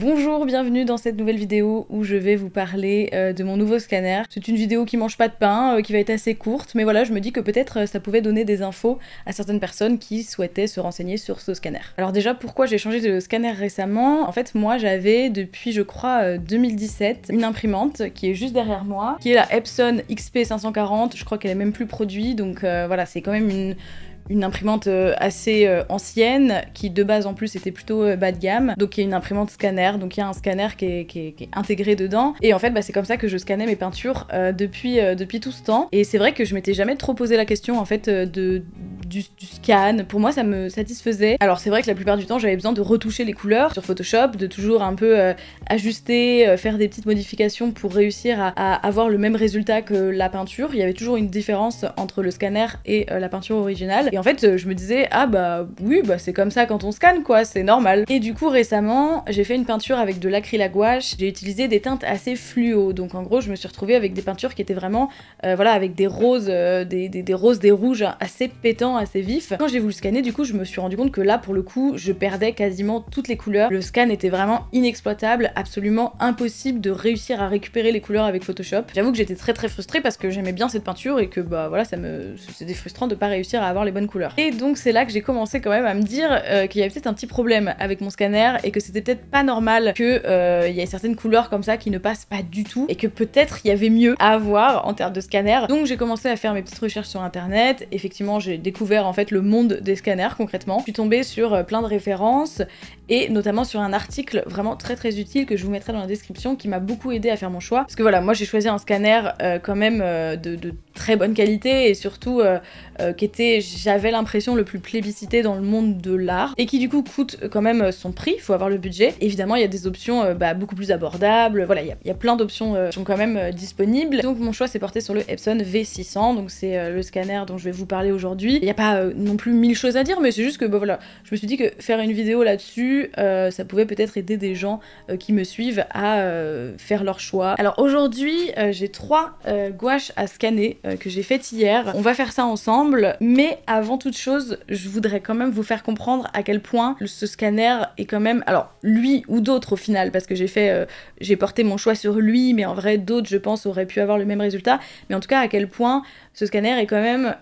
Bonjour, bienvenue dans cette nouvelle vidéo où je vais vous parler de mon nouveau scanner. C'est une vidéo qui mange pas de pain, qui va être assez courte, mais voilà, je me dis que peut-être ça pouvait donner des infos à certaines personnes qui souhaitaient se renseigner sur ce scanner. Alors déjà, pourquoi j'ai changé de scanner récemment? En fait, moi j'avais depuis, je crois, 2017, une imprimante qui est juste derrière moi, qui est la Epson XP540, je crois qu'elle est même plus produite, donc voilà, c'est quand même une imprimante assez ancienne, qui de base en plus était plutôt bas de gamme, donc il y a une imprimante scanner, donc il y a un scanner qui est intégré dedans, et en fait c'est comme ça que je scannais mes peintures depuis tout ce temps, et c'est vrai que je m'étais jamais trop posé la question en fait du scan. Pour moi ça me satisfaisait. Alors c'est vrai que la plupart du temps j'avais besoin de retoucher les couleurs sur Photoshop, de toujours un peu ajuster, faire des petites modifications pour réussir à avoir le même résultat que la peinture. Il y avait toujours une différence entre le scanner et la peinture originale, et en fait je me disais ah bah oui, bah c'est comme ça quand on scanne quoi, c'est normal. Et du coup récemment j'ai fait une peinture avec de l'acryl à gouache, j'ai utilisé des teintes assez fluo, donc en gros je me suis retrouvée avec des peintures qui étaient vraiment voilà, avec des roses, des roses, des rouges assez pétants, assez vifs. Quand j'ai voulu scanner, du coup je me suis rendu compte que là pour le coup je perdais quasiment toutes les couleurs, le scan était vraiment inexploitable, absolument impossible de réussir à récupérer les couleurs avec Photoshop. J'avoue que j'étais très frustrée parce que j'aimais bien cette peinture et que bah voilà, c'était frustrant de pas réussir à avoir les bonnes couleurs. Et donc c'est là que j'ai commencé quand même à me dire qu'il y avait peut-être un petit problème avec mon scanner et que c'était peut-être pas normal que il y ait certaines couleurs comme ça qui ne passent pas du tout et que peut-être il y avait mieux à avoir en termes de scanner. Donc j'ai commencé à faire mes petites recherches sur internet. Effectivement j'ai découvert en fait le monde des scanners concrètement. Je suis tombée sur plein de références et notamment sur un article vraiment très utile que je vous mettrai dans la description qui m'a beaucoup aidé à faire mon choix. Parce que voilà, moi j'ai choisi un scanner quand même de très bonne qualité et surtout qui était, j'avais l'impression, le plus plébiscité dans le monde de l'art et qui du coup coûte quand même son prix, il faut avoir le budget. Évidemment il y a des options beaucoup plus abordables, voilà, il y a plein d'options qui sont quand même disponibles. Donc mon choix s'est porté sur le Epson V600, donc c'est le scanner dont je vais vous parler aujourd'hui. Il n'y a pas non plus 1000 choses à dire, mais c'est juste que bah, voilà, je me suis dit que faire une vidéo là-dessus, ça pouvait peut-être aider des gens qui me suivent à faire leur choix. Alors aujourd'hui j'ai 3 gouaches à scanner que j'ai faites hier. On va faire ça ensemble, mais avant toute chose, je voudrais quand même vous faire comprendre à quel point ce scanner est quand même... Alors, lui ou d'autres au final, parce que j'ai porté mon choix sur lui, mais en vrai, d'autres, je pense, auraient pu avoir le même résultat. Mais en tout cas, à quel point ce scanner est quand même...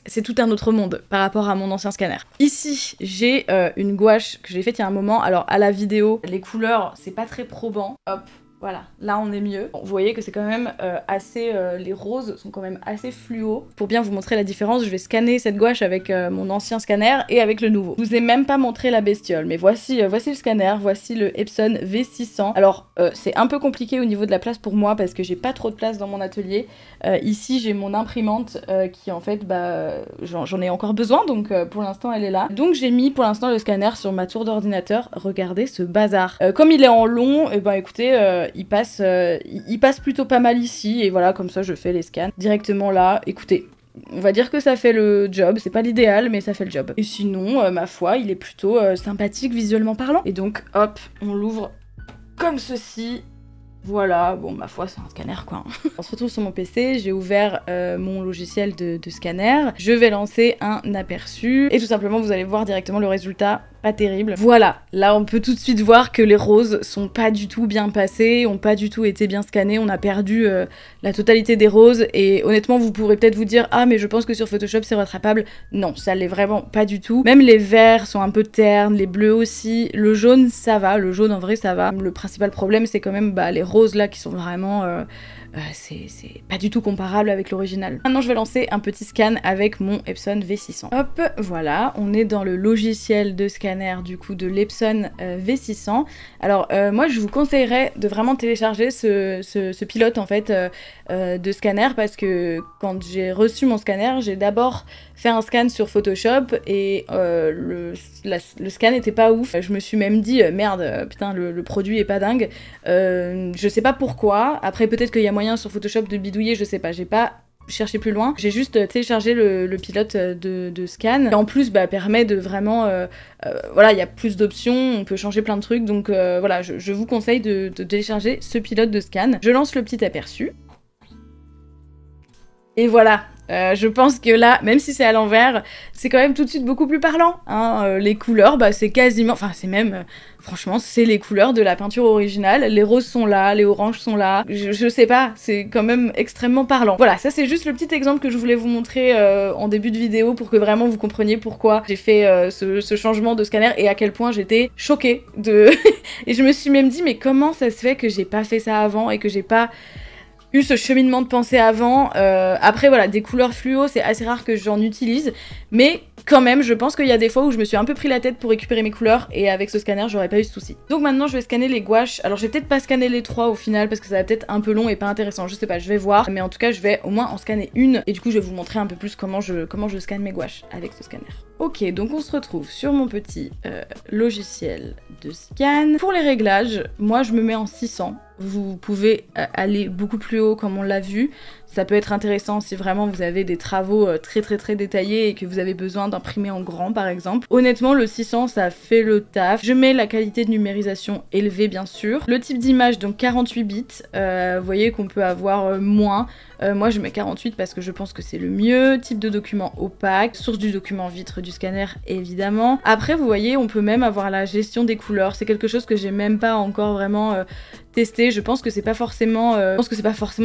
c'est tout un autre monde par rapport à mon ancien scanner. Ici, j'ai une gouache que j'ai faite il y a un moment. Alors, à la vidéo, les couleurs, c'est pas très probant. Hop. Voilà, là on est mieux. Bon, vous voyez que c'est quand même assez... les roses sont quand même assez fluo. Pour bien vous montrer la différence, je vais scanner cette gouache avec mon ancien scanner et avec le nouveau. Je vous ai même pas montré la bestiole, mais voici le scanner, voici le Epson V600. Alors, c'est un peu compliqué au niveau de la place pour moi parce que j'ai pas trop de place dans mon atelier. Ici, j'ai mon imprimante qui en fait, bah, j'en ai encore besoin, donc pour l'instant elle est là. Donc j'ai mis pour l'instant le scanner sur ma tour d'ordinateur. Regardez ce bazar. Comme il est en long, et ben écoutez... il passe plutôt pas mal ici, et voilà, comme ça je fais les scans directement là. Écoutez, on va dire que ça fait le job, c'est pas l'idéal, mais ça fait le job. Et sinon, ma foi, il est plutôt sympathique visuellement parlant. Et donc, hop, on l'ouvre comme ceci. Voilà, bon, ma foi, c'est un scanner quoi. On se retrouve sur mon PC, j'ai ouvert mon logiciel de scanner. Je vais lancer un aperçu et tout simplement vous allez voir directement le résultat. Pas terrible. Voilà, là on peut tout de suite voir que les roses sont pas du tout bien passées, ont pas du tout été bien scannées, on a perdu la totalité des roses et honnêtement vous pourrez peut-être vous dire ah mais je pense que sur Photoshop c'est rattrapable. Non, ça l'est vraiment pas du tout. Même les verts sont un peu ternes, les bleus aussi, le jaune ça va, le jaune en vrai ça va. Le principal problème c'est quand même bah, les roses là qui sont vraiment... c'est pas du tout comparable avec l'original. Maintenant je vais lancer un petit scan avec mon Epson V600. Hop, voilà, on est dans le logiciel de scanner du coup de l'Epson V600. Alors moi je vous conseillerais de vraiment télécharger ce pilote en fait de scanner parce que quand j'ai reçu mon scanner, j'ai d'abord fait un scan sur Photoshop et le scan était pas ouf. Je me suis même dit merde, putain le produit est pas dingue. Je sais pas pourquoi, après peut-être qu'il y a moyen sur Photoshop de bidouiller, je sais pas, j'ai pas cherché plus loin. J'ai juste téléchargé le pilote de scan. Et en plus, bah, permet de vraiment... voilà, il y a plus d'options, on peut changer plein de trucs. Donc voilà, je vous conseille de télécharger ce pilote de scan. Je lance le petit aperçu. Et voilà, Je pense que là, même si c'est à l'envers, c'est quand même tout de suite beaucoup plus parlant. Hein. Les couleurs, bah, c'est quasiment... Enfin, c'est même... franchement, c'est les couleurs de la peinture originale. Les roses sont là, les oranges sont là. Je sais pas, c'est quand même extrêmement parlant. Voilà, ça c'est juste le petit exemple que je voulais vous montrer en début de vidéo pour que vraiment vous compreniez pourquoi j'ai fait ce changement de scanner et à quel point j'étais choquée de... Et je me suis même dit, mais comment ça se fait que j'ai pas fait ça avant et que j'ai pas... eu ce cheminement de pensée avant. Après voilà, des couleurs fluo, c'est assez rare que j'en utilise, mais quand même, je pense qu'il y a des fois où je me suis un peu pris la tête pour récupérer mes couleurs, et avec ce scanner, j'aurais pas eu ce souci. Donc maintenant, je vais scanner les gouaches. Alors je vais peut-être pas scanner les 3 au final, parce que ça va peut-être un peu long et pas intéressant, je sais pas, je vais voir, mais en tout cas, je vais au moins en scanner une, et du coup, je vais vous montrer un peu plus comment je scanne mes gouaches avec ce scanner. Ok, donc on se retrouve sur mon petit logiciel de scan. Pour les réglages, moi je me mets en 600. Vous pouvez aller beaucoup plus haut comme on l'a vu. Ça peut être intéressant si vraiment vous avez des travaux très détaillés et que vous avez besoin d'imprimer en grand par exemple. Honnêtement, le 600 ça fait le taf. Je mets la qualité de numérisation élevée bien sûr. Le type d'image donc 48 bits. Vous voyez qu'on peut avoir moins. Moi je mets 48 parce que je pense que c'est le mieux. Type de document opaque. Source du document vitre du scanner évidemment. Après vous voyez on peut même avoir la gestion des couleurs. C'est quelque chose que j'ai même pas encore vraiment testé. Je pense que c'est pas forcément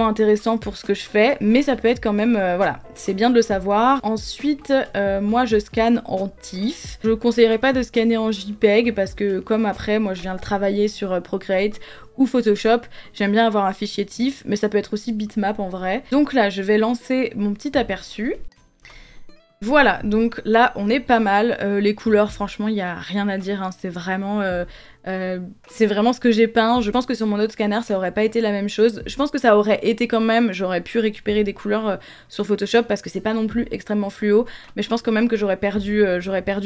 intéressant pour ce que je fais, mais ça peut être quand même voilà, c'est bien de le savoir. Ensuite moi je scanne en TIFF. Je ne conseillerais pas de scanner en JPEG parce que comme après moi je viens le travailler sur Procreate ou Photoshop, j'aime bien avoir un fichier TIFF, mais ça peut être aussi bitmap en vrai. Donc là je vais lancer mon petit aperçu. Voilà, donc là on est pas mal. Les couleurs, franchement, il n'y a rien à dire, hein. C'est vraiment ce que j'ai peint. Je pense que sur mon autre scanner, ça aurait pas été la même chose. Je pense que ça aurait été quand même, j'aurais pu récupérer des couleurs sur Photoshop parce que c'est pas non plus extrêmement fluo, mais je pense quand même que j'aurais perdu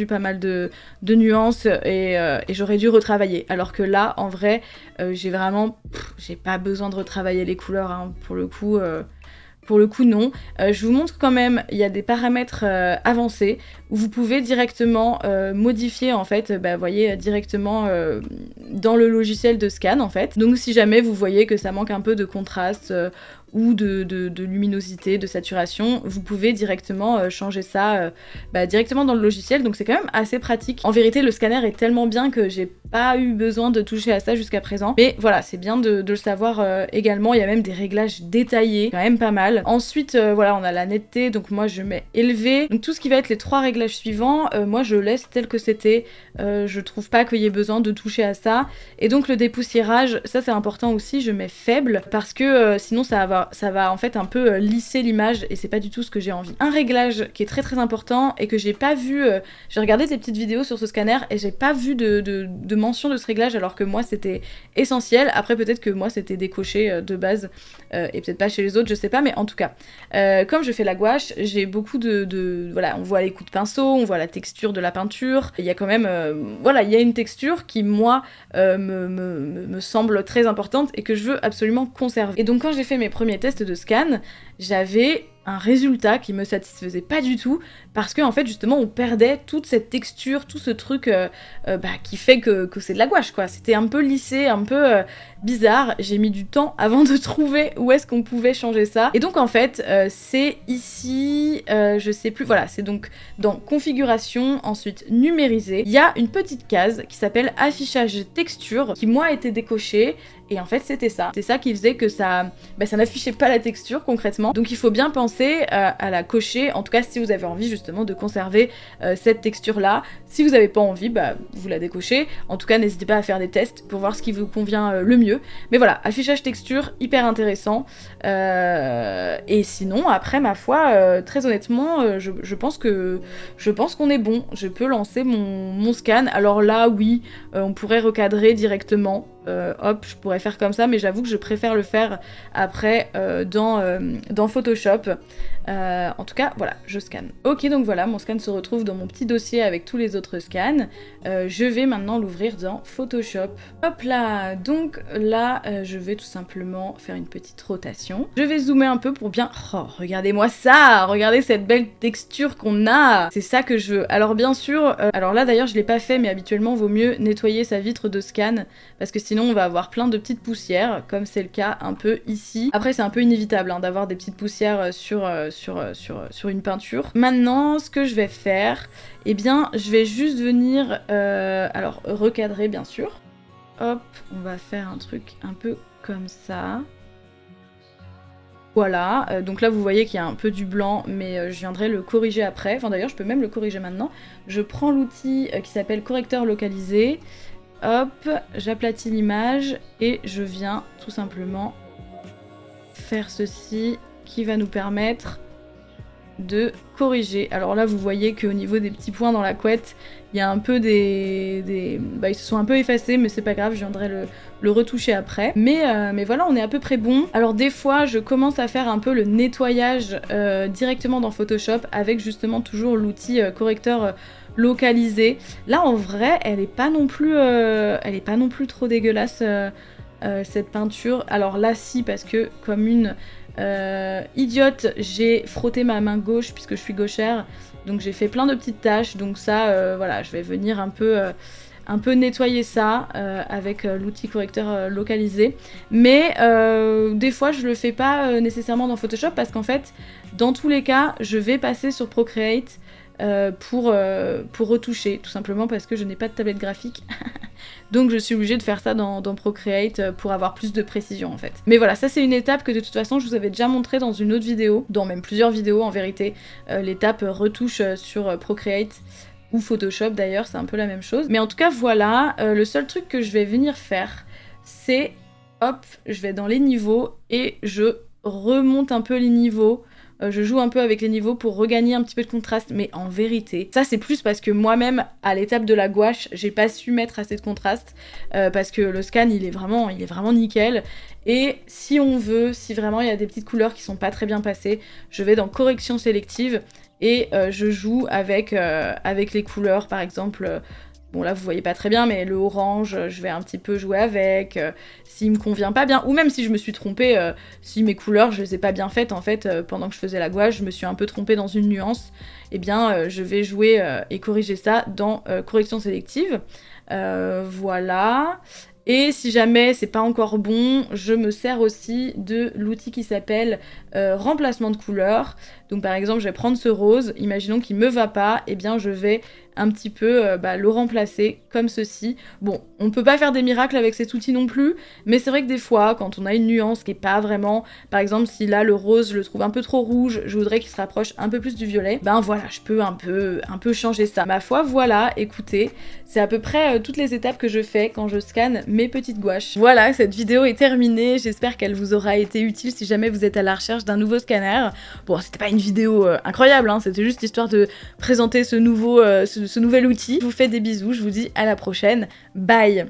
pas mal de nuances et j'aurais dû retravailler. Alors que là, en vrai, j'ai vraiment... j'ai pas besoin de retravailler les couleurs, hein, pour le coup... Pour le coup, non. Je vous montre quand même, il y a des paramètres avancés où vous pouvez directement modifier, en fait, vous voyez, directement dans le logiciel de scan, en fait. Donc si jamais vous voyez que ça manque un peu de contraste ou de luminosité, de saturation, vous pouvez directement changer ça directement dans le logiciel, donc c'est quand même assez pratique. En vérité, le scanner est tellement bien que j'ai pas eu besoin de toucher à ça jusqu'à présent, mais voilà, c'est bien de le savoir également. Il y a même des réglages détaillés, quand même pas mal. Ensuite, voilà, on a la netteté, donc moi je mets élevé. Donc tout ce qui va être les 3 réglages suivants, moi je laisse tel que c'était. Je trouve pas qu'il y ait besoin de toucher à ça. Et donc le dépoussiérage, ça c'est important aussi, je mets faible, parce que sinon ça va en fait un peu lisser l'image et c'est pas du tout ce que j'ai envie. Un réglage qui est très important et que j'ai pas vu, j'ai regardé tes petites vidéos sur ce scanner et j'ai pas vu de mention de ce réglage alors que moi c'était essentiel. Après peut-être que moi c'était décoché de base et peut-être pas chez les autres, je sais pas, mais en tout cas, comme je fais la gouache, j'ai beaucoup voilà, on voit les coups de pinceau, on voit la texture de la peinture, il y a quand même, voilà, il y a une texture qui moi me semble très importante et que je veux absolument conserver. Et donc quand j'ai fait mes premiers tests de scan, j'avais un résultat qui me satisfaisait pas du tout parce que en fait justement on perdait toute cette texture, tout ce truc qui fait que c'est de la gouache quoi. C'était un peu lissé, un peu bizarre. J'ai mis du temps avant de trouver où est-ce qu'on pouvait changer ça. Et donc en fait c'est ici, je sais plus, voilà, c'est donc dans configuration, ensuite numériser. Il y a une petite case qui s'appelle affichage texture qui moi a été décochée. Et en fait c'était ça. C'est ça qui faisait que ça n'affichait pas la texture concrètement. Donc il faut bien penser à la cocher, en tout cas si vous avez envie justement de conserver cette texture là. Si vous n'avez pas envie, vous la décochez. En tout cas n'hésitez pas à faire des tests pour voir ce qui vous convient le mieux. Mais voilà, affichage texture, hyper intéressant. Et sinon après ma foi, très honnêtement, je pense qu'on est bon. Je peux lancer mon scan. Alors là oui, on pourrait recadrer directement. Hop, je pourrais faire comme ça, mais j'avoue que je préfère le faire après dans Photoshop. En tout cas, voilà, je scanne. Ok, donc voilà, mon scan se retrouve dans mon petit dossier avec tous les autres scans. Je vais maintenant l'ouvrir dans Photoshop. Hop là, donc là, je vais tout simplement faire une petite rotation. Je vais zoomer un peu pour bien... Oh, regardez-moi ça! Regardez cette belle texture qu'on a! C'est ça que je veux. Alors bien sûr, alors là d'ailleurs je l'ai pas fait, mais habituellement vaut mieux nettoyer sa vitre de scan, parce que sinon on va avoir plein de petites poussières, comme c'est le cas un peu ici. Après c'est un peu inévitable hein, d'avoir des petites poussières sur une peinture. Maintenant ce que je vais faire, eh bien je vais juste venir, alors recadrer bien sûr. Hop, on va faire un truc un peu comme ça. Voilà, donc là vous voyez qu'il y a un peu du blanc, mais je viendrai le corriger après. Enfin d'ailleurs je peux même le corriger maintenant. Je prends l'outil qui s'appelle correcteur localisé. Hop, j'aplatis l'image et je viens tout simplement faire ceci qui va nous permettre de corriger. Alors là vous voyez qu'au niveau des petits points dans la couette, il y a un peu ils se sont un peu effacés, mais c'est pas grave, je viendrai le retoucher après. Mais voilà, on est à peu près bon. Alors des fois, je commence à faire un peu le nettoyage directement dans Photoshop avec justement toujours l'outil correcteur localisé. Là en vrai, elle est pas non plus trop dégueulasse cette peinture. Alors là si, parce que comme une idiote, j'ai frotté ma main gauche puisque je suis gauchère, donc j'ai fait plein de petites taches, donc ça voilà, je vais venir un peu nettoyer ça avec l'outil correcteur localisé. Mais des fois je le fais pas nécessairement dans Photoshop parce qu'en fait dans tous les cas je vais passer sur Procreate pour retoucher, tout simplement parce que je n'ai pas de tablette graphique. Donc je suis obligée de faire ça dans Procreate pour avoir plus de précision en fait. Mais voilà, ça c'est une étape que de toute façon je vous avais déjà montré dans une autre vidéo, dans même plusieurs vidéos en vérité, l'étape retouche sur Procreate ou Photoshop d'ailleurs, c'est un peu la même chose. Mais en tout cas voilà, le seul truc que je vais venir faire, c'est hop, je vais dans les niveaux et je remonte un peu les niveaux. Je joue un peu avec les niveaux pour regagner un petit peu de contraste, mais en vérité, ça c'est plus parce que moi-même, à l'étape de la gouache, j'ai pas su mettre assez de contraste, parce que le scan, il est vraiment nickel. Et si on veut, si vraiment il y a des petites couleurs qui sont pas très bien passées, je vais dans correction sélective et je joue avec les couleurs, par exemple. Bon là vous voyez pas très bien, mais le orange, je vais un petit peu jouer avec, s'il me convient pas bien, ou même si je me suis trompée, si mes couleurs je les ai pas bien faites en fait, pendant que je faisais la gouache, je me suis un peu trompée dans une nuance, et bien je vais jouer et corriger ça dans correction sélective, voilà. Et si jamais c'est pas encore bon, je me sers aussi de l'outil qui s'appelle remplacement de couleur. Donc par exemple, je vais prendre ce rose, imaginons qu'il me va pas, et bien je vais un petit peu le remplacer comme ceci. Bon, on peut pas faire des miracles avec cet outil non plus, mais c'est vrai que des fois, quand on a une nuance qui est pas vraiment... Par exemple, si là, le rose, je le trouve un peu trop rouge, je voudrais qu'il se rapproche un peu plus du violet, ben voilà, je peux un peu changer ça. Ma foi, voilà, écoutez, c'est à peu près toutes les étapes que je fais quand je scanne mes petites gouaches. Voilà, cette vidéo est terminée, j'espère qu'elle vous aura été utile si jamais vous êtes à la recherche d'un nouveau scanner. Bon, c'était pas une vidéo incroyable, hein, c'était juste histoire de présenter ce nouvel outil. Je vous fais des bisous, je vous dis à la prochaine, bye!